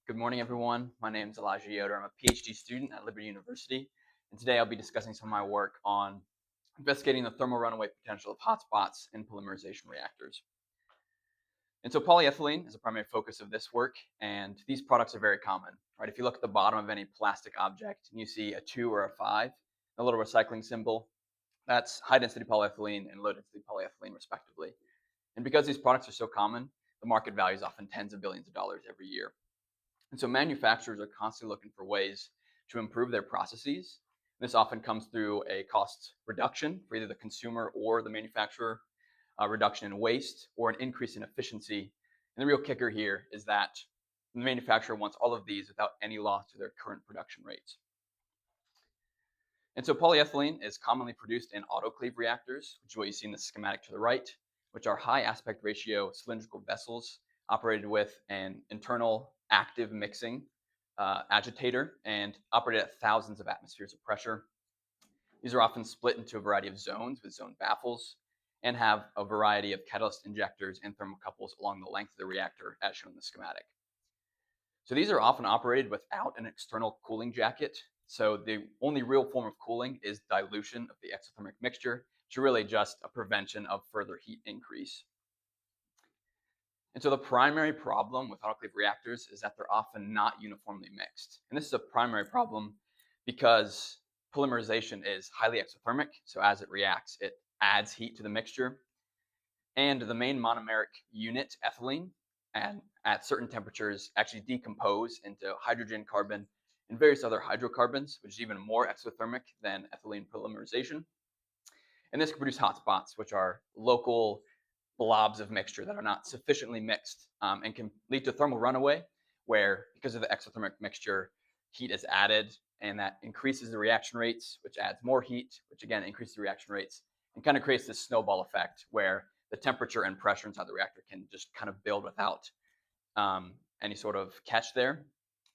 Good morning, everyone. My name is Elijah Yoder. I'm a PhD student at Liberty University, and today I'll be discussing some of my work on investigating the thermal runaway potential of hotspots in polymerization reactors. And so polyethylene is a primary focus of this work, and these products are very common, right? If you look at the bottom of any plastic object and you see a 2 or a 5, a little recycling symbol, that's high-density polyethylene and low-density polyethylene, respectively. And because these products are so common, the market value is often tens of billions of dollars every year. And so manufacturers are constantly looking for ways to improve their processes. This often comes through a cost reduction for either the consumer or the manufacturer, a reduction in waste, or an increase in efficiency. And the real kicker here is that the manufacturer wants all of these without any loss to their current production rates. And so polyethylene is commonly produced in autoclave reactors, which is what you see in the schematic to the right, which are high aspect ratio cylindrical vessels operated with an internal active mixing agitator and operated at thousands of atmospheres of pressure. These are often split into a variety of zones with zone baffles and have a variety of catalyst injectors and thermocouples along the length of the reactor as shown in the schematic. So these are often operated without an external cooling jacket. So the only real form of cooling is dilution of the exothermic mixture, which is really just a prevention of further heat increase. And so the primary problem with autoclave reactors is that they're often not uniformly mixed. And this is a primary problem because polymerization is highly exothermic. So as it reacts, it adds heat to the mixture. And the main monomeric unit, ethylene, and at certain temperatures actually decompose into hydrogen, carbon, and various other hydrocarbons, which is even more exothermic than ethylene polymerization. And this can produce hotspots, which are local blobs of mixture that are not sufficiently mixed and can lead to thermal runaway, where because of the exothermic mixture, heat is added and that increases the reaction rates, which adds more heat, which again increases the reaction rates and kind of creates this snowball effect where the temperature and pressure inside the reactor can just kind of build without any sort of catch there.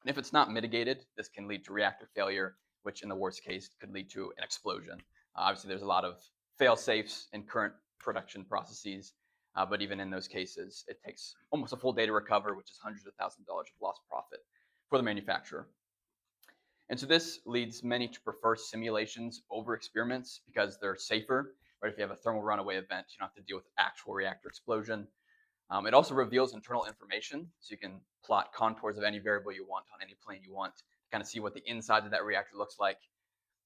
And if it's not mitigated, this can lead to reactor failure, which in the worst case could lead to an explosion. Obviously, there's a lot of fail safes in current production processes, but even in those cases, it takes almost a full day to recover, which is hundreds of thousands of dollars of lost profit for the manufacturer. And so this leads many to prefer simulations over experiments because they're safer. Right? If you have a thermal runaway event, you don't have to deal with actual reactor explosion. It also reveals internal information, so you can plot contours of any variable you want on any plane you want to kind of see what the inside of that reactor looks like.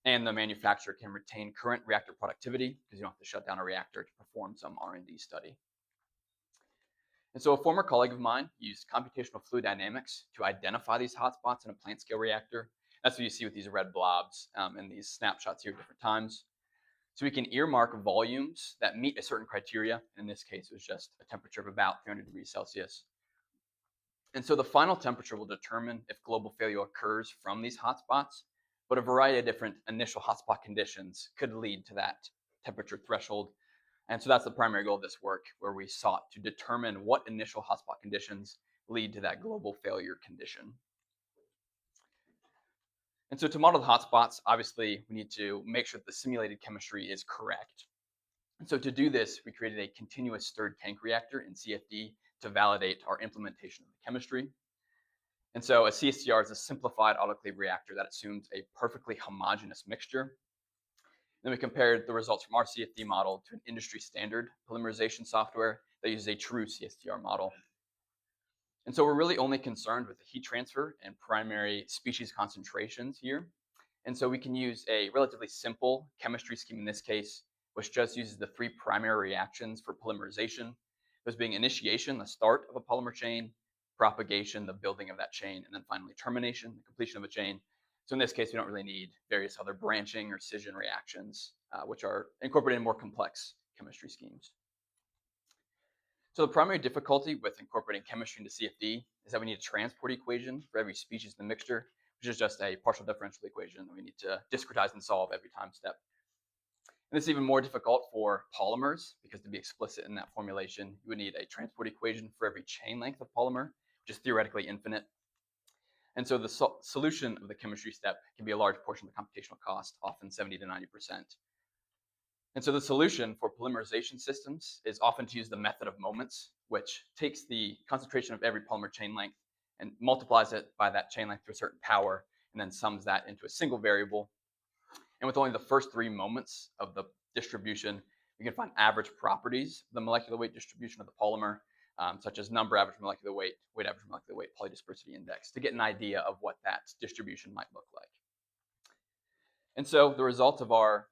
And the manufacturer can retain current reactor productivity because you don't have to shut down a reactor to perform some R&D study. And so a former colleague of mine used computational fluid dynamics to identify these hotspots in a plant scale reactor. That's what you see with these red blobs and these snapshots here at different times. So we can earmark volumes that meet a certain criteria. In this case, it was just a temperature of about 300 degrees Celsius. And so the final temperature will determine if global failure occurs from these hotspots, but a variety of different initial hotspot conditions could lead to that temperature threshold. And so that's the primary goal of this work, where we sought to determine what initial hotspot conditions lead to that global failure condition. And so to model the hotspots, obviously, we need to make sure that the simulated chemistry is correct. And so to do this, we created a continuous stirred tank reactor in CFD to validate our implementation of the chemistry. And so a CSTR is a simplified autoclave reactor that assumes a perfectly homogeneous mixture. Then we compared the results from our CFD model to an industry standard polymerization software that uses a true CSTR model. And so we're really only concerned with the heat transfer and primary species concentrations here. And so we can use a relatively simple chemistry scheme in this case, which just uses the three primary reactions for polymerization, those being initiation, the start of a polymer chain, propagation, the building of that chain, and then finally termination, the completion of a chain. So in this case, we don't really need various other branching or scission reactions, which are incorporated in more complex chemistry schemes. So the primary difficulty with incorporating chemistry into CFD is that we need a transport equation for every species in the mixture, which is just a partial differential equation that we need to discretize and solve every time step. And this is even more difficult for polymers because to be explicit in that formulation, you would need a transport equation for every chain length of polymer, which is theoretically infinite. And so the solution of the chemistry step can be a large portion of the computational cost, often 70 to 90%. And so the solution for polymerization systems is often to use the method of moments, which takes the concentration of every polymer chain length and multiplies it by that chain length to a certain power, and then sums that into a single variable. And with only the first 3 moments of the distribution, we can find average properties of the molecular weight distribution of the polymer, such as number average molecular weight, weight average molecular weight, polydispersity index, to get an idea of what that distribution might look like. And so the result of our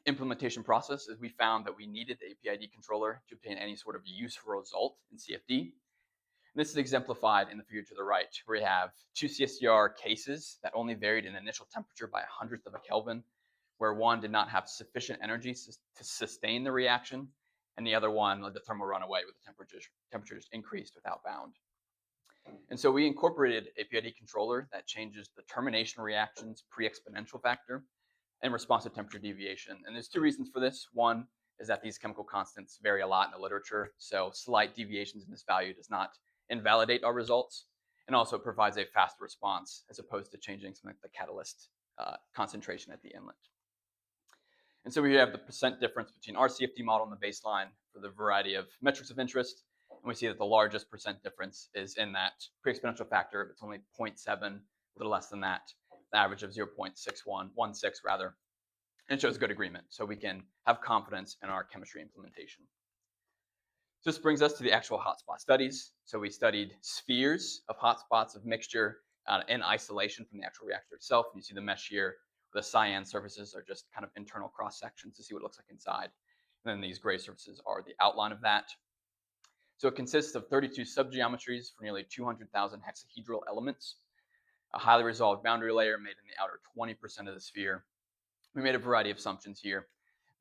implementation process is we found that we needed the APID controller to obtain any sort of useful result in CFD. And this is exemplified in the figure to the right, where we have 2 CSTR cases that only varied in initial temperature by 100th of a Kelvin, where one did not have sufficient energy to sustain the reaction, and the other one, the thermal runaway, with the temperatures increased without bound. And so we incorporated a PID controller that changes the termination reaction's pre-exponential factor in response to temperature deviation. And there's 2 reasons for this. One is that these chemical constants vary a lot in the literature, so slight deviations in this value does not invalidate our results, and also it provides a faster response as opposed to changing something like the catalyst concentration at the inlet. And so we have the percent difference between our CFD model and the baseline for the variety of metrics of interest. And we see that the largest percent difference is in that pre-exponential factor. It's only 0.7, a little less than that, the average of 0.6116 rather. And it shows good agreement, so we can have confidence in our chemistry implementation. So this brings us to the actual hotspot studies. So we studied spheres of hotspots of mixture in isolation from the actual reactor itself. And you see the mesh here. The cyan surfaces are just kind of internal cross sections to see what it looks like inside. And then these gray surfaces are the outline of that. So it consists of 32 subgeometries for nearly 200,000 hexahedral elements, a highly resolved boundary layer made in the outer 20% of the sphere. We made a variety of assumptions here: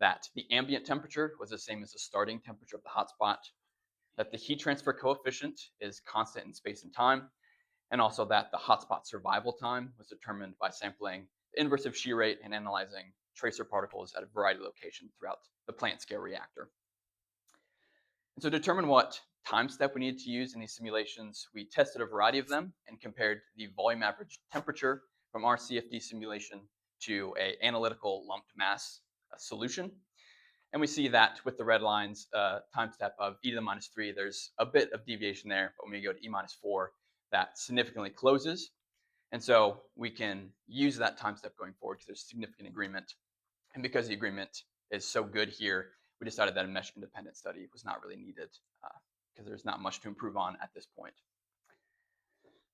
that the ambient temperature was the same as the starting temperature of the hotspot, that the heat transfer coefficient is constant in space and time, and also that the hotspot survival time was determined by sampling the inverse of shear rate and analyzing tracer particles at a variety of locations throughout the plant scale reactor. And so to determine what time step we needed to use in these simulations, we tested a variety of them and compared the volume average temperature from our CFD simulation to an analytical lumped mass solution. And we see that with the red lines, time step of e to the minus 3, there's a bit of deviation there, but when we go to e minus 4, that significantly closes. And so we can use that time step going forward because there's significant agreement. And because the agreement is so good here, we decided that a mesh independent study was not really needed because there's not much to improve on at this point.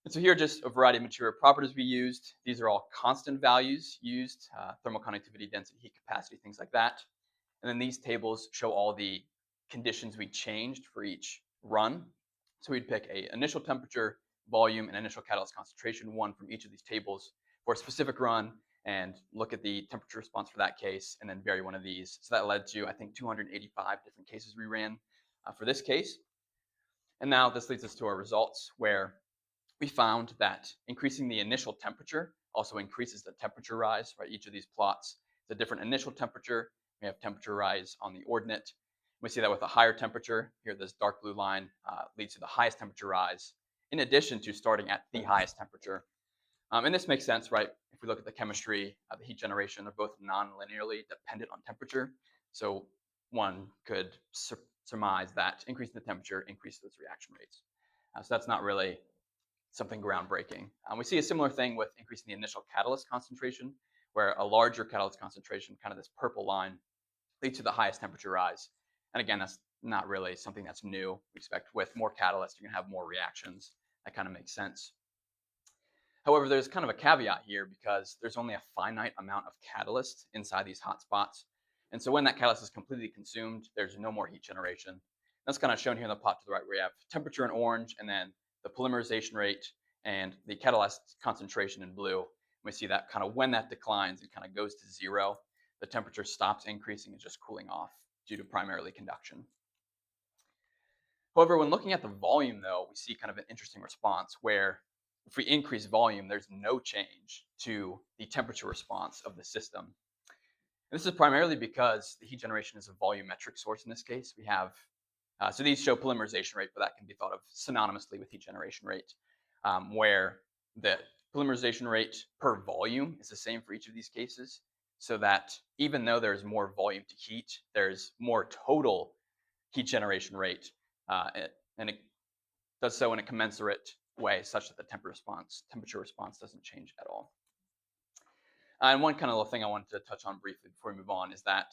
And so here are just a variety of material properties we used. These are all constant values used, thermal conductivity, density, heat capacity, things like that. And then these tables show all the conditions we changed for each run. So we'd pick an initial temperature, volume, and initial catalyst concentration, one from each of these tables for a specific run, and look at the temperature response for that case, and then vary one of these. So that led to, I think, 285 different cases we ran for this case. And now this leads us to our results, where we found that increasing the initial temperature also increases the temperature rise, right? Each of these plots is a different initial temperature. We have temperature rise on the ordinate. We see that with a higher temperature, here this dark blue line leads to the highest temperature rise, in addition to starting at the highest temperature. And this makes sense, right? If we look at the chemistry, the heat generation, they're both non-linearly dependent on temperature. So one could surmise that increasing the temperature increases those reaction rates. So that's not really something groundbreaking. We see a similar thing with increasing the initial catalyst concentration, where a larger catalyst concentration, kind of this purple line, leads to the highest temperature rise. And again, that's not really something that's new. We expect with more catalyst, you're gonna have more reactions. That kind of makes sense. However, there's kind of a caveat here because there's only a finite amount of catalyst inside these hotspots. And so when that catalyst is completely consumed, there's no more heat generation. That's kind of shown here in the plot to the right, where you have temperature in orange, and then the polymerization rate and the catalyst concentration in blue. We see that kind of when that declines, it kind of goes to 0. The temperature stops increasing and just cooling off due to primarily conduction. However, when looking at the volume, though, we see kind of an interesting response where if we increase volume, there's no change to the temperature response of the system. And this is primarily because the heat generation is a volumetric source in this case. We have, so these show polymerization rate, but that can be thought of synonymously with heat generation rate, where the polymerization rate per volume is the same for each of these cases, so that even though there's more volume to heat, there's more total heat generation rate, and it does so in a commensurate way such that the temperature response doesn't change at all. And one kind of little thing I wanted to touch on briefly before we move on is that,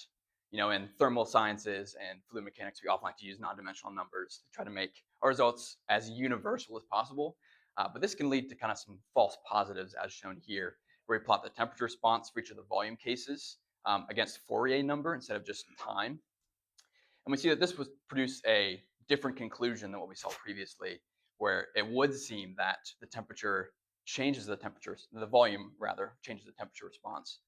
in thermal sciences and fluid mechanics, we often like to use non-dimensional numbers to try to make our results as universal as possible. But this can lead to kind of some false positives, as shown here, where we plot the temperature response for each of the volume cases against Fourier number instead of just time. And we see that this would produce a different conclusion than what we saw previously, where it would seem that the temperature changes the volume rather changes the temperature response.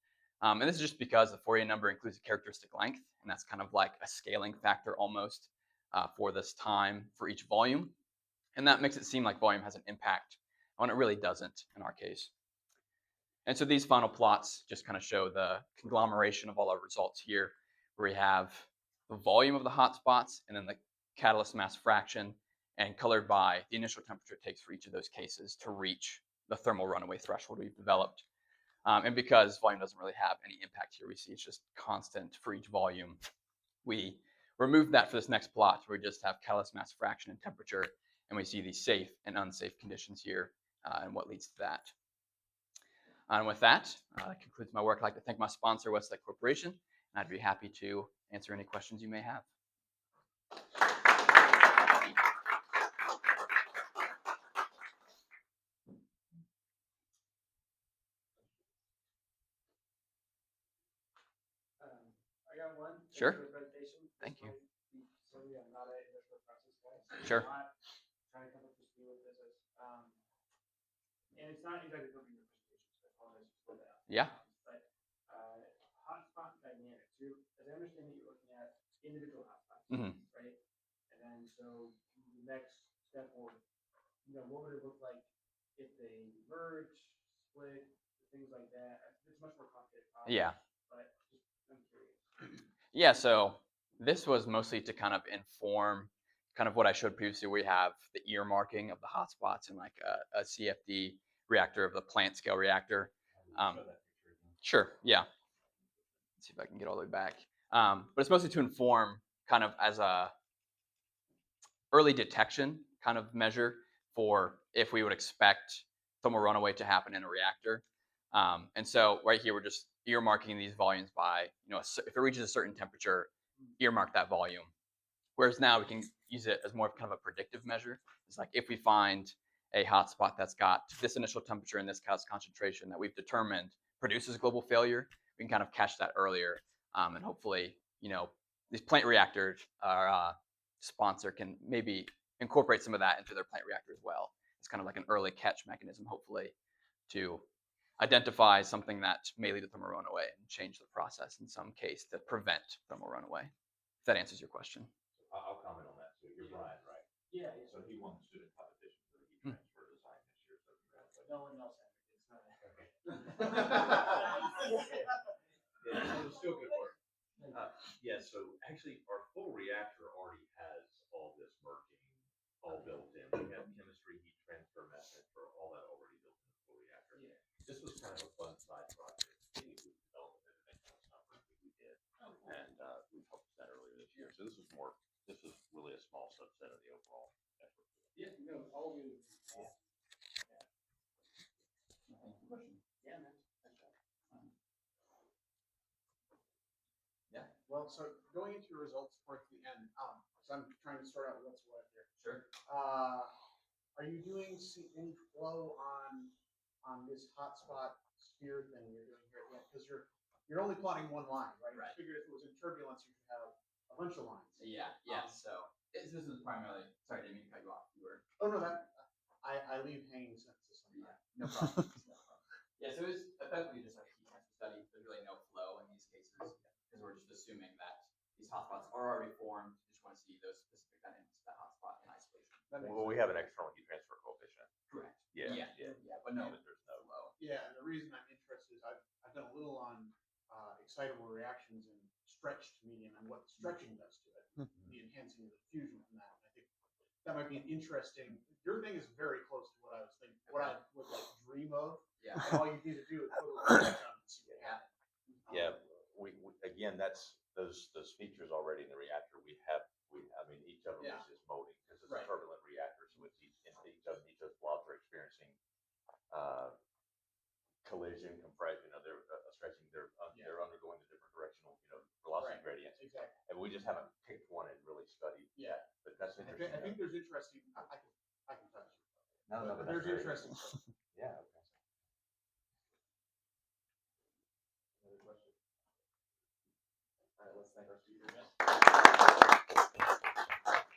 And this is just because the Fourier number includes a characteristic length, and that's kind of like a scaling factor almost for this time for each volume. And that makes it seem like volume has an impact when it really doesn't in our case. And so these final plots just kind of show the conglomeration of all our results here, where we have the volume of the hotspots and then the catalyst mass fraction, and colored by the initial temperature it takes for each of those cases to reach the thermal runaway threshold we've developed. And because volume doesn't really have any impact here, we see it's just constant for each volume. We remove that for this next plot, where we just have catalyst mass fraction and temperature, and we see these safe and unsafe conditions here and what leads to that. And with that, that concludes my work. I'd like to thank my sponsor, Westlake Corporation, and I'd be happy to answer any questions you may have. I got one. Sure. Thank you. Sorry, I'm not an industrial process guy. Sure. I'm not trying to come up to speed with business. And it's not exactly from your presentation, so I apologize for that. Yeah. But hotspot dynamics. As I understand it, you're looking at individual hotspots, right? And then so the next step will, what would it look like if they merge, split, things like that? It's much more complicated. Yeah. But just, I'm curious. Yeah, so this was mostly to kind of inform kind of what I showed previously. We have the earmarking of the hotspots in like a CFD reactor of the plant scale reactor. Sure, yeah. Let's see if I can get all the way back. But it's mostly to inform kind of as a early detection kind of measure for if we would expect thermal runaway to happen in a reactor. And so right here, we're just earmarking these volumes by, if it reaches a certain temperature, earmark that volume. Whereas now we can use it as more of kind of a predictive measure. It's like if we find a hotspot that's got this initial temperature and this concentration that we've determined produces global failure, we can kind of catch that earlier. And hopefully, these plant reactors, our sponsor can maybe incorporate some of that into their plant reactor as well. It's kind of like an early catch mechanism, hopefully, to identify something that may lead to thermal runaway and change the process in some case to prevent thermal runaway. If that answers your question. I'll comment on that too. You're Brian, right? Yeah. So he won the student competition for the heat transfer design this year. So congratulations. No one else had it. It's not. Okay. Yeah, it was still good work. Yeah, so actually our full reactor already has all this merging all built in. We have chemistry, heat transfer, mass transfer, all that already built in the full reactor. Yeah. This was kind of a fun side project. We developed it and that kind of stuff we did. And we published that earlier this year. So this was really a small subset of the overall effort. Yeah, all of you. Yeah. Yeah, man. Yeah. Well, so going into your results towards the end, so I'm trying to sort out what's what here. Sure. Are you doing any flow on this hotspot sphere thing you're doing here? Yeah, because you're only plotting one line, right? Right. I figured if it was in turbulence, you could have a bunch of lines. Yeah. Yeah. So this is primarily. Sorry, I didn't mean to cut you off. You were. Oh no, I leave hanging sentences sometimes. Yeah. No problem. Yeah. So it's effectively just like a heat transfer study. There's really no flow in these cases because we're just assuming that these hotspots are already formed. You just want to see those specific dynamics of that hotspot in isolation. Well, we have an external heat transfer coefficient. Correct. Yeah. But no, there's no flow. Yeah, and the reason I'm interested is I've done a little on excitable reactions in stretched medium and what stretching does to it, the enhancing of the fusion from that. And I think that might be an interesting. Your thing is very close to what I was thinking, what I would like dream of. Yeah. And all you need to do is put a little stretch on it and see what happens. Yeah, we again, that's those features already in the reactor. I mean, each of them is molding because it's a turbulent reactor, so it's each of those blobs collision, compression, they're stretching, they're undergoing the different directional, velocity gradients. Exactly. And we just haven't picked one and really studied yet. But that's interesting. I think there's interesting. I can touch it. No, but there's interesting stuff. Yeah. Okay. Another question. All right, let's thank our speakers.